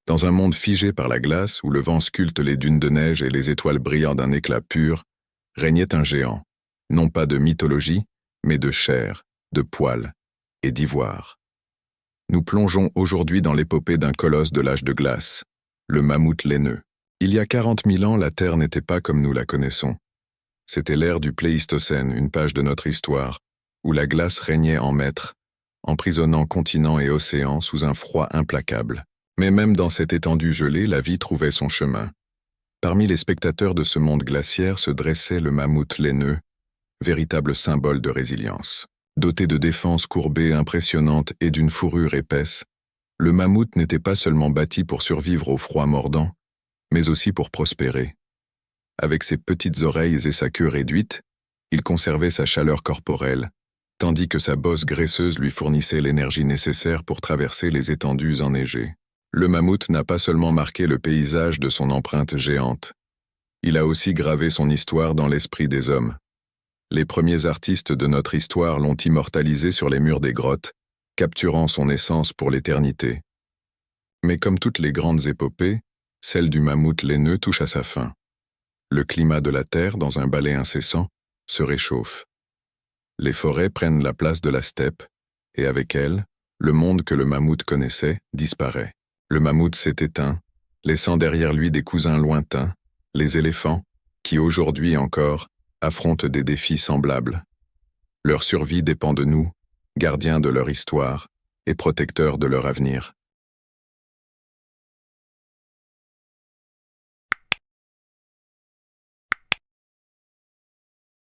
Dans un monde figé par la glace, où le vent sculpte les dunes de neige et les étoiles brillant d'un éclat pur, régnait un géant, non pas de mythologie, mais de chair, de poils et d'ivoire. Nous plongeons aujourd'hui dans l'épopée d'un colosse de l'âge de glace, le mammouth laineux. Il y a 40 000 ans, la Terre n'était pas comme nous la connaissons. C'était l'ère du Pléistocène, une page de notre histoire, où la glace régnait en maître, emprisonnant continents et océans sous un froid implacable. Mais même dans cette étendue gelée, la vie trouvait son chemin. Parmi les spectateurs de ce monde glaciaire se dressait le mammouth laineux, véritable symbole de résilience. Doté de défenses courbées impressionnantes et d'une fourrure épaisse, le mammouth n'était pas seulement bâti pour survivre au froid mordant, mais aussi pour prospérer. Avec ses petites oreilles et sa queue réduite, il conservait sa chaleur corporelle, tandis que sa bosse graisseuse lui fournissait l'énergie nécessaire pour traverser les étendues enneigées. Le mammouth n'a pas seulement marqué le paysage de son empreinte géante, il a aussi gravé son histoire dans l'esprit des hommes. Les premiers artistes de notre histoire l'ont immortalisé sur les murs des grottes, capturant son essence pour l'éternité. Mais comme toutes les grandes épopées, celle du mammouth laineux touche à sa fin. Le climat de la Terre, dans un balai incessant, se réchauffe. Les forêts prennent la place de la steppe, et avec elle, le monde que le mammouth connaissait disparaît. Le mammouth s'est éteint, laissant derrière lui des cousins lointains, les éléphants, qui aujourd'hui encore affrontent des défis semblables. Leur survie dépend de nous, gardiens de leur histoire et protecteurs de leur avenir.